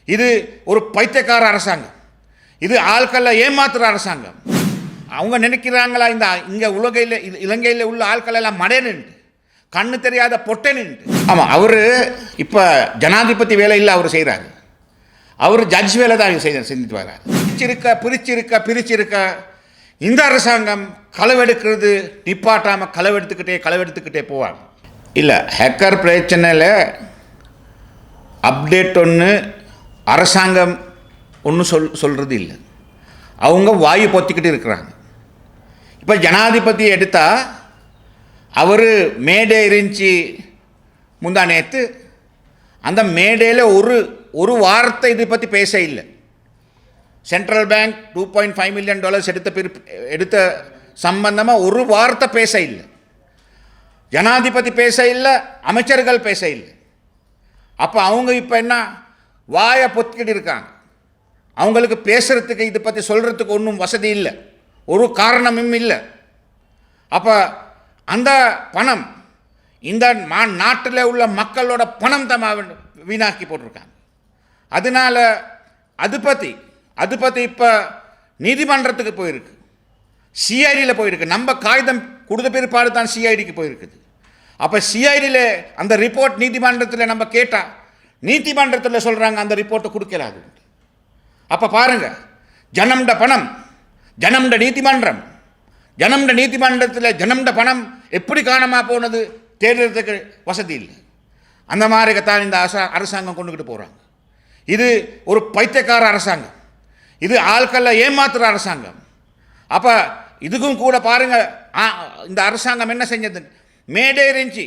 இது ஒரு பைத்தியக்கார அரசாங்கம். இது ஆட்களை ஏமாத்துகிற அரசாங்கம். அவங்க நினைக்கிறாங்களா இந்த இங்கே உலகையில் இலங்கையில் உள்ள ஆட்கள் எல்லாம் மடையனுண்டு, கண்ணு தெரியாத பொட்டனுண்டு. ஆமாம், அவர் இப்போ ஜனாதிபதி வேலையில் அவர் செய்கிறாரு. அவர் ஜட்ஜ் வேலை தான் செஞ்சுட்டு வர்றார். பிரிச்சிருக்க இந்த அரசாங்கம் களவெடுக்கிறது நிப்பாட்டாமல் களவெடுத்துக்கிட்டே போவாங்க. இல்லை, ஹேக்கர் பிரச்சனையில் அப்டேட் ஒன்று அரசாங்கம் ஒன்றும் சொல்கிறது இல்லை. அவங்க வாயு பொத்திக்கிட்டு இருக்கிறாங்க. இப்போ ஜனாதிபதி எடுத்தால் அவர் மேடை இருந்துச்சு முந்தா நேற்று. அந்த மேடையில் ஒரு வார்த்தை இதை பற்றி பேச இல்லை. சென்ட்ரல் பேங்க் $2.5 மில்லியன் எடுத்த சம்பந்தமாக ஒரு வார்த்தை பேச இல்லை. ஜனாதிபதி பேச இல்லை, அமைச்சர்கள் பேச இல்லை. அப்போ அவங்க இப்போ என்ன வாயை பொத்திக்கிட்டு இருக்காங்க. அவங்களுக்கு பேசுகிறதுக்கு இதை பற்றி சொல்கிறதுக்கு ஒன்றும் வசதி இல்லை, ஒரு காரணமும் இல்லை. அப்போ அந்த பணம் இந்த நாட்டில் உள்ள மக்களோட பணம் தான் வீணாக்கி போட்டிருக்காங்க. அதனால் அது பற்றி இப்போ நீதிமன்றத்துக்கு போயிருக்கு, சிஐடியில் போயிருக்கு. நம்ம காகிதம் கொடுத்த பிற்பாடு தான் சிஐடிக்கு போயிருக்குது. அப்போ சிஐடியில் அந்த ரிப்போர்ட் நீதிமன்றத்தில் நம்ம கேட்டால் நீதிமன்றத்தில் சொல்கிறாங்க அந்த ரிப்போர்ட்டை கொடுக்கலாது. அப்போ பாருங்கள், ஜனம்ட பணம், ஜனம்ட நீதிமன்றத்தில் ஜனம்ட பணம் எப்படி காணாமல் போனது தேடுறதுக்கு வசதி இல்லை. அந்த மாதிரித்தான் இந்த அரசாங்கம் கொண்டுக்கிட்டு போகிறாங்க. இது ஒரு பைத்தியக்கார அரசாங்கம். இது ஆட்களை ஏமாத்துகிற அரசாங்கம். அப்போ இதுக்கும் கூட பாருங்கள், இந்த அரசாங்கம் என்ன செஞ்சது. மேடே இருந்துச்சு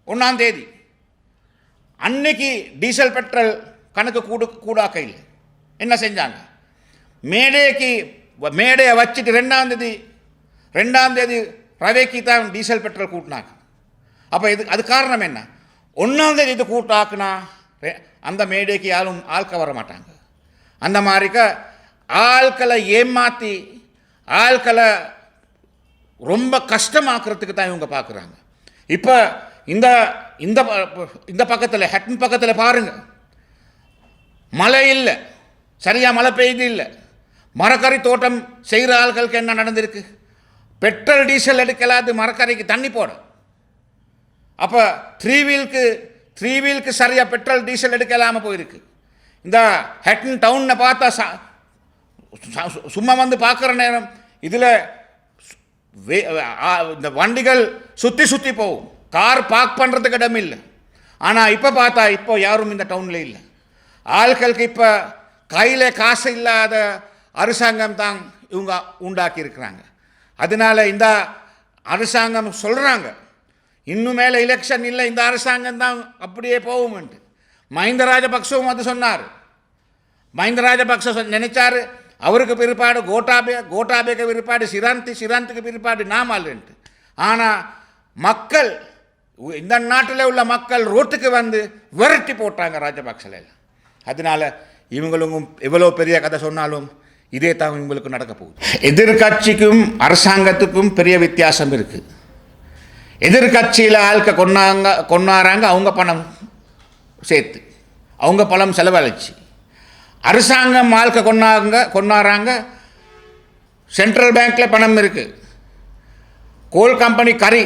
1ஆம் தேதி அன்னைக்கு டீசல் பெட்ரோல் கணக்கு கூடாக்க இல்லை. என்ன செஞ்சாங்க, மேடையை வச்சுட்டு 2ஆம் தேதி ரவைக்கு தான் டீசல் பெட்ரோல் கூட்டினாங்க. அப்போ அது காரணம் என்ன, 1ஆம் தேதி இது கூட்டாக்குனா அந்த மேடைக்கு யாரும் ஆட்கள் வர மாட்டாங்க. அந்த மாதிரிக்க ஆட்களை ஏமாற்றி ஆட்களை ரொம்ப கஷ்டமாக்குறதுக்கு தான் இவங்க பார்க்குறாங்க. இப்போ இந்த பக்கத்தில் ஹட்டன் பக்கத்தில் பாருங்கள், மழை இல்லை, சரியாக மழை பெய்யுது இல்லை. மரக்கறி தோட்டம் செய்கிற ஆட்களுக்கு என்ன நடந்திருக்கு, பெட்ரோல் டீசல் எடுக்கலாது மரக்கறிக்கு தண்ணி போட. அப்போ த்ரீ வீலுக்கு சரியாக பெட்ரோல் டீசல் எடுக்கலாமல் போயிருக்கு. இந்த ஹட்டன் டவுனை பார்த்தா சும்மா வந்து பார்க்குற நேரம் இதில் இந்த வண்டிகள் சுற்றி போகும், கார் பார்க் பண்ணுறதுக்கு இடம் இல்லை. ஆனால் இப்போ பார்த்தா இப்போ யாரும் இந்த டவுனில் இல்லை. ஆட்களுக்கு இப்போ கையில் காசு இல்லாத அரசாங்கம் தான் இவங்க உண்டாக்கி இருக்கிறாங்க. அதனால் இந்த அரசாங்கம் சொல்கிறாங்க இன்னும் மேலே எலெக்ஷன் இல்லை, இந்த அரசாங்கம் தான் அப்படியே போகும்ன்ட்டு. மஹிந்த ராஜபக்சவும் அது சொன்னார். மஹிந்த ராஜபக்ச நினைச்சார் அவருக்கு பிற்பாடு கோட்டாபேக்கு பிற்பாடு சிராந்திக்கு பிற்பாடு நாமல்ன்ட்டு. ஆனால் மக்கள், இந்த நாட்டில் உள்ள மக்கள் ரோட்டுக்கு வந்து விரட்டி போட்டாங்க ராஜபக்சல. அதனால் இவங்களும் எவ்வளோ பெரிய கதை சொன்னாலும் இதே தான் இவங்களுக்கு நடக்க போகுது. எதிர்கட்சிக்கும் அரசாங்கத்துக்கும் பெரிய வித்தியாசம் இருக்குது. எதிர்கட்சியில் ஆள்க கொண்டாடுறாங்க, அவங்க பணம் சேர்த்து, அவங்க பணம் செலவழிச்சு. அரசாங்கம் ஆள்க கொண்டாடுறாங்க, சென்ட்ரல் பேங்க்கில் பணம் இருக்குது. கோல் கம்பெனி கறி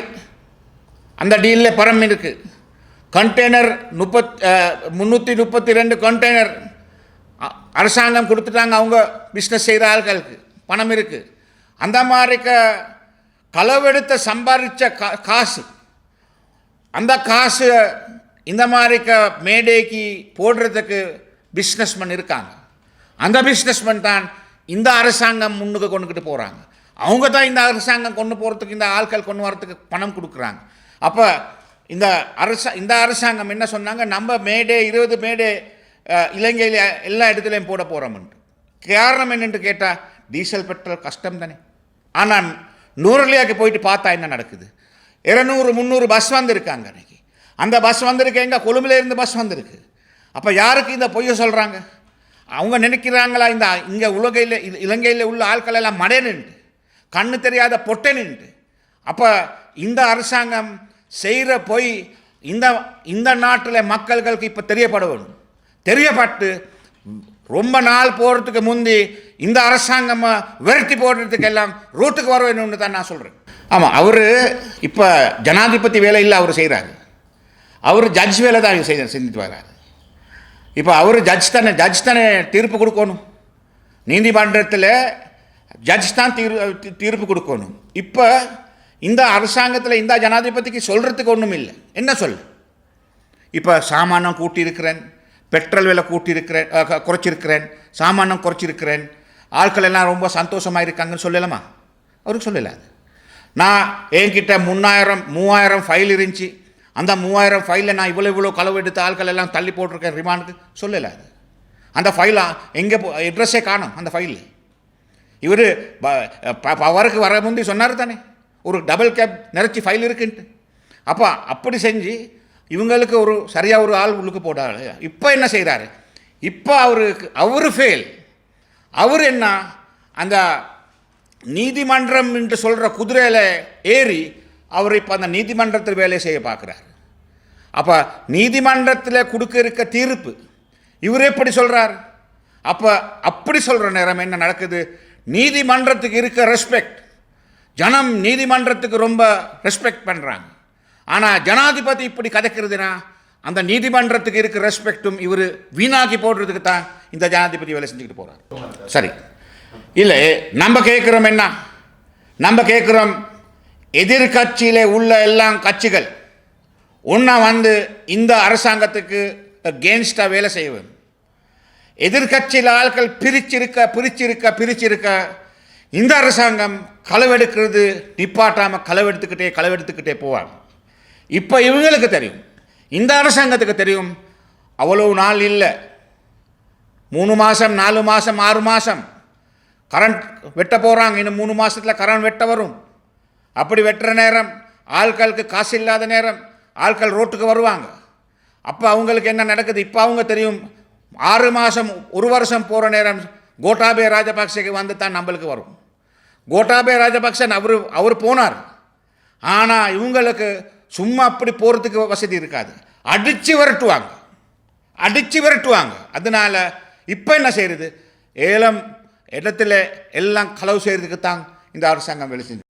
அந்த டீலில் பணம் இருக்குது. கண்டெய்னர் 332 கண்டெய்னர் அரசாங்கம் கொடுத்துட்டாங்க. அவங்க பிஸ்னஸ் செய்கிற ஆட்களுக்கு பணம் இருக்குது. அந்த மாதிரி களவெடுத்த சம்பாதிச்ச காசு, அந்த காசு இந்த மாதிரி மேடைக்கு போடுறதுக்கு பிஸ்னஸ்மேன் இருக்காங்க. அந்த பிஸ்னஸ்மேன் தான் இந்த அரசாங்கம் முன்னுக்கு கொண்டுக்கிட்டு போகிறாங்க. அவங்க தான் இந்த அரசாங்கம் கொண்டு போகிறதுக்கு, இந்த ஆட்கள் கொண்டு வரத்துக்கு பணம் கொடுக்குறாங்க. அப்போ இந்த அரசாங்கம் என்ன சொன்னாங்க, நம்ம 20 மேடை இலங்கையில் எல்லா இடத்துலையும் போட போகிறோம்ன்ட்டு. காரணம் என்னென்று கேட்டால் டீசல் பெட்ரோல் கஷ்டம் தானே. ஆனால் நூறுலியாக்கு போயிட்டு பார்த்தா என்ன நடக்குது, 200-300 பஸ் வந்திருக்காங்க அன்றைக்கி. அந்த பஸ் வந்திருக்கு, எங்கே கொழும்புலேருந்து பஸ் வந்திருக்கு. அப்போ யாருக்கு இந்த பொய்யை சொல்கிறாங்க, அவங்க நினைக்கிறாங்களா இங்கே இலங்கையில் உள்ள ஆட்கள் எல்லாம் மடையனுண்டு, கண்ணு தெரியாத பொட்டனுண்டு. அப்போ இந்த அரசாங்கம் செய்கிற பொய் இந்த நாட்டில் மக்களுக்கு இப்போ தெரியப்பட வேண்டும். தெரியப்பட்டு ரொம்ப நாள் போகிறதுக்கு முந்தி இந்த அரசாங்கம் விரட்டி போடுறதுக்கு எல்லாம் ரோட்டுக்கு வர வேணும்னு தான் நான் சொல்கிறேன். ஆமாம், அவர் இப்போ ஜனாதிபதி வேலை இல்லை, அவர் செய்கிறாரு. அவர் ஜட்ஜ் வேலை தான் செஞ்சுட்டு வர்றாரு. இப்போ அவர் ஜட்ஜ் தானே தீர்ப்பு கொடுக்கணும். நீதிமன்றத்தில் ஜட்ஜ் தான் தீர்ப்பு கொடுக்கணும். இப்போ இந்த அரசாங்கத்தில் இந்த ஜனாதிபதிக்கு சொல்கிறதுக்கு ஒன்றும் இல்லை. என்ன சொல்? இப்போ சாமானம் கூட்டியிருக்கிறேன், பெட்ரோல் விலை குறைச்சிருக்கிறேன், சாமானம் குறைச்சிருக்கிறேன், ஆட்கள் எல்லாம் ரொம்ப சந்தோஷமாக இருக்காங்கன்னு சொல்லலாமா? அவருக்கு சொல்லலாது. நான் என்கிட்ட 3000 ஃபைல் இருந்துச்சு, அந்த 3000 ஃபைலில் நான் இவ்வளோ களவு எடுத்த ஆட்கள் எல்லாம் தள்ளி போட்டிருக்கேன் ரிமாண்டுக்கு சொல்லலாது. அந்த ஃபைலை எங்கே அட்ரஸே காணும் அந்த ஃபைலில். இவர் பவருக்கு வர முந்தி சொன்னார் தானே ஒரு டபுள் கேப் நிறைச்சி ஃபைல் இருக்குன்ட்டு. அப்போ அப்படி செஞ்சு இவங்களுக்கு ஒரு சரியாக ஒரு ஆள் உள்ளுக்கு போட்டாள். இப்போ என்ன செய்கிறாரு? இப்போ அவர் ஃபெயில். அவர் என்ன அந்த நீதிமன்றம் என்று சொல்கிற குதிரையில் ஏறி அவர் இப்போ அந்த நீதிமன்றத்தில் வேலை செய்ய பார்க்குறாரு. அப்போ நீதிமன்றத்தில் கொடுக்க இருக்க தீர்ப்பு இவர் எப்படி சொல்கிறார்? அப்போ அப்படி சொல்கிற நேரம் என்ன நடக்குது? நீதிமன்றத்துக்கு இருக்க ரெஸ்பெக்ட், ஜனம் நீதிமன்றத்துக்கு ரொம்ப ரெஸ்பெக்ட் பண்ணுறாங்க. ஆனால் ஜனாதிபதி இப்படி கதைக்கிறதுனா அந்த நீதிமன்றத்துக்கு இருக்க ரெஸ்பெக்டும் இவர் வீணாக்கி போடுறதுக்கு தான் இந்த ஜனாதிபதி வேலை செஞ்சுக்கிட்டு போகிறார். சரி, இல்லை நம்ம கேட்குறோம் என்ன? நம்ம கேட்குறோம் எதிர்கட்சியில் உள்ள எல்லாம் கட்சிகள் ஒன்றா வந்து இந்த அரசாங்கத்துக்கு அகேன்ஸ்டாக வேலை செய்வேன். எதிர்கட்சியில் ஆட்கள் பிரிச்சிருக்க இந்த அரசாங்கம் களவெடுக்கிறது நிப்பாட்டாமல் களவெடுத்துக்கிட்டே போவாங்க. இப்போ இவங்களுக்கு தெரியும், இந்த அரசாங்கத்துக்கு தெரியும், அவ்வளவு நாள் இல்லை, 3 மாதம் 4 மாதம் 6 மாதம் கரண்ட் வெட்ட போகிறாங்க. இன்னும் 3 மாதத்தில் கரண்ட் வெட்ட வரும். அப்படி வெட்டுற நேரம் ஆட்களுக்கு காசு இல்லாத நேரம் ஆட்கள் ரோட்டுக்கு வருவாங்க. அப்போ அவங்களுக்கு என்ன நடக்குது? இப்போ அவங்க தெரியும், 6 மாதம் 1 வருஷம் போகிற நேரம் கோட்டாபய ராஜபக்சேக்கு வந்து தான் நம்மளுக்கு வரும். கோட்டாபய ராஜபக்சன் அவர் போனார். ஆனால் இவங்களுக்கு சும்மா அப்படி போகிறதுக்கு வசதி இருக்காது, அடித்து விரட்டுவாங்க. அதனால் இப்போ என்ன செய்கிறது? ஏலம் இடத்துல எல்லாம் களவு செய்கிறதுக்கு தான் இந்த அரசாங்கம் வேலை செஞ்சு